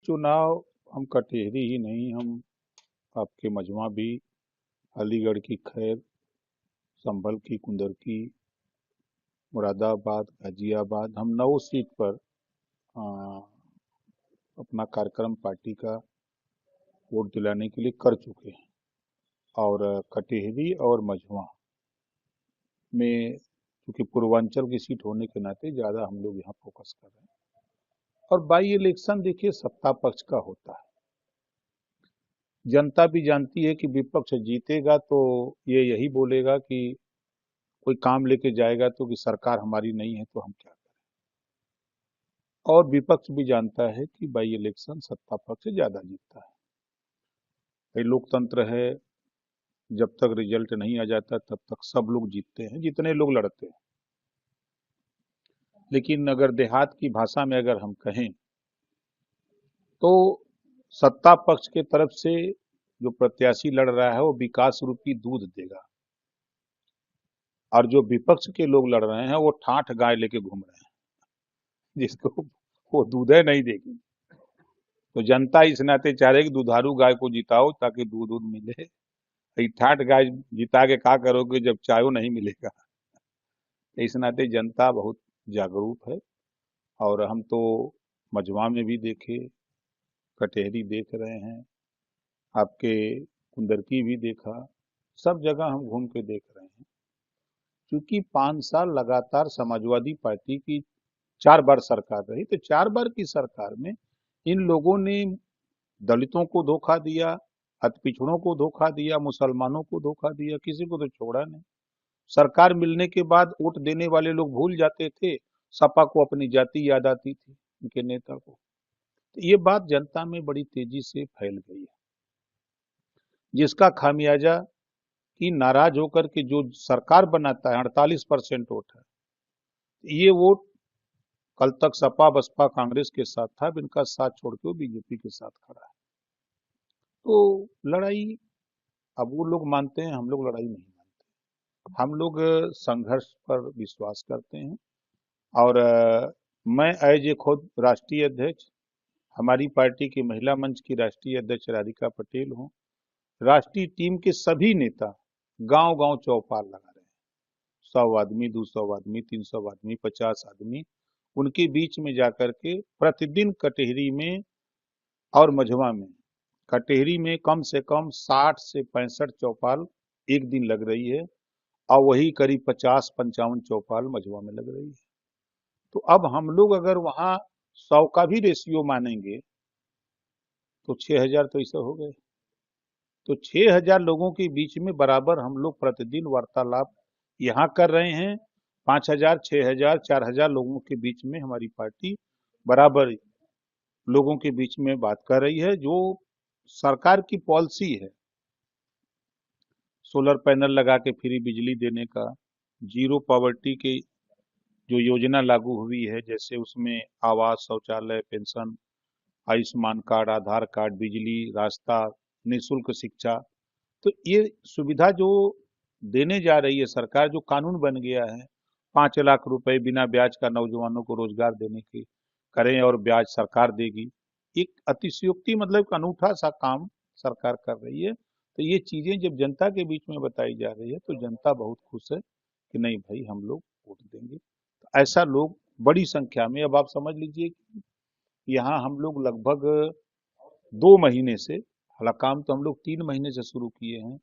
चुनाव हम कटेहरी ही नहीं, हम आपके मजमा भी, अलीगढ़ की खैर, संभल की कुंदरकी, मुरादाबाद, गाजियाबाद, हम 9 सीट पर आ, अपना कार्यक्रम पार्टी का वोट दिलाने के लिए कर चुके हैं। और कटेहरी और मझवा में क्योंकि पूर्वांचल की सीट होने के नाते ज़्यादा हम लोग यहाँ फोकस कर रहे हैं। और बाई इलेक्शन देखिए सत्ता पक्ष का होता है। जनता भी जानती है कि विपक्ष जीतेगा तो ये यही बोलेगा कि कोई काम लेके जाएगा तो कि सरकार हमारी नहीं है तो हम क्या करें। और विपक्ष भी जानता है कि बाई इलेक्शन सत्ता पक्ष ज्यादा जीतता है। ये लोकतंत्र है, जब तक रिजल्ट नहीं आ जाता तब तक सब लोग जीतते हैं, जितने लोग लड़ते हैं। लेकिन अगर देहात की भाषा में अगर हम कहें तो सत्ता पक्ष के तरफ से जो प्रत्याशी लड़ रहा है वो विकास रूपी दूध देगा, और जो विपक्ष के लोग लड़ रहे हैं वो ठाठ गाय लेके घूम रहे हैं, जिसको वो दूध नहीं देगी। तो जनता इस नाते चाह रही कि दुधारू गाय को जिताओ ताकि दूध दूध मिले। ठाठ गाय जिता के क्या करोगे जब चायो नहीं मिलेगा। इस नाते जनता बहुत जागरूक है। और हम तो मझवा में भी देखे, कटेहरी देख रहे हैं, आपके कुंदरकी भी देखा, सब जगह हम घूम के देख रहे हैं। क्योंकि 5 साल लगातार समाजवादी पार्टी की 4 बार सरकार रही, तो 4 बार की सरकार में इन लोगों ने दलितों को धोखा दिया, अतिपिछड़ों को धोखा दिया, मुसलमानों को धोखा दिया, किसी को तो छोड़ा नहीं। सरकार मिलने के बाद वोट देने वाले लोग भूल जाते थे, सपा को अपनी जाति याद आती थी, उनके नेता को। तो ये बात जनता में बड़ी तेजी से फैल गई है, जिसका खामियाजा कि नाराज होकर के जो सरकार बनाता है 48% वोट है, ये वोट कल तक सपा बसपा कांग्रेस के साथ था, अब इनका साथ छोड़ के वो बीजेपी के साथ खड़ा है। तो लड़ाई अब वो लोग मानते हैं, हम लोग लड़ाई नहीं मानते। हम लोग संघर्ष पर विश्वास करते हैं। और मैं एज ए खुद राष्ट्रीय अध्यक्ष, हमारी पार्टी की महिला मंच की राष्ट्रीय अध्यक्ष राधिका पटेल हूँ, राष्ट्रीय टीम के सभी नेता गांव गांव चौपाल लगा रहे हैं। 100 आदमी, 200 आदमी, 300 आदमी, 50 आदमी, उनके बीच में जाकर के प्रतिदिन कटेहरी में और मझवा में, कटेहरी में कम से कम 60 से 65 चौपाल एक दिन लग रही है, और वही करीब 50-55 चौपाल मझवा में लग रही है। तो अब हम लोग अगर वहां 100 का भी रेशियो मानेंगे तो 6000 तो ऐसा हो गए। तो 6000 लोगों के बीच में बराबर हम लोग प्रतिदिन वार्तालाप यहाँ कर रहे हैं। 5000, 6000, 4000 लोगों के बीच में हमारी पार्टी बराबर लोगों के बीच में बात कर रही है। जो सरकार की पॉलिसी है, सोलर पैनल लगा के फ्री बिजली देने का, जीरो पॉवर्टी की जो योजना लागू हुई है, जैसे उसमें आवास, शौचालय, पेंशन, आयुष्मान कार्ड, आधार कार्ड, बिजली, रास्ता, निःशुल्क शिक्षा, तो ये सुविधा जो देने जा रही है सरकार, जो कानून बन गया है, 5 लाख रुपए बिना ब्याज का नौजवानों को रोजगार देने की करें और ब्याज सरकार देगी। एक अतिशयोक्ति मतलब एक अनूठा सा काम सरकार कर रही है। तो ये चीजें जब जनता के बीच में बताई जा रही है तो जनता बहुत खुश है कि नहीं भाई हम लोग वोट देंगे। तो ऐसा लोग बड़ी संख्या में, अब आप समझ लीजिए कि यहाँ हम लोग लगभग 2 महीने से, हालांकि काम तो हम लोग 3 महीने से शुरू किए हैं,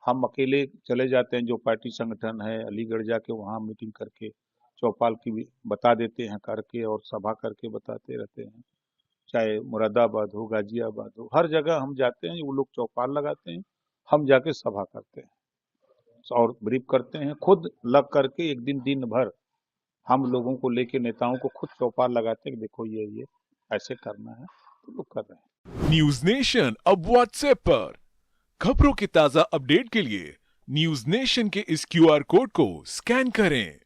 हम अकेले चले जाते हैं, जो पार्टी संगठन है अलीगढ़ जाके वहाँ मीटिंग करके चौपाल की भी बता देते हैं करके, और सभा करके बताते रहते हैं। चाहे मुरादाबाद हो, गाजियाबाद हो, हर जगह हम जाते हैं, वो लोग चौपाल लगाते हैं, हम जाके सभा करते हैं और ब्रीफ करते हैं। खुद लग करके एक दिन दिन भर हम लोगों को लेके, नेताओं को खुद चौपाल लगाते हैं कि देखो ये ऐसे करना है, तो लोग कर रहे हैं। न्यूज नेशन अब व्हाट्सएप पर खबरों की ताजा अपडेट के लिए न्यूज नेशन के इस क्यूआर कोड को स्कैन करें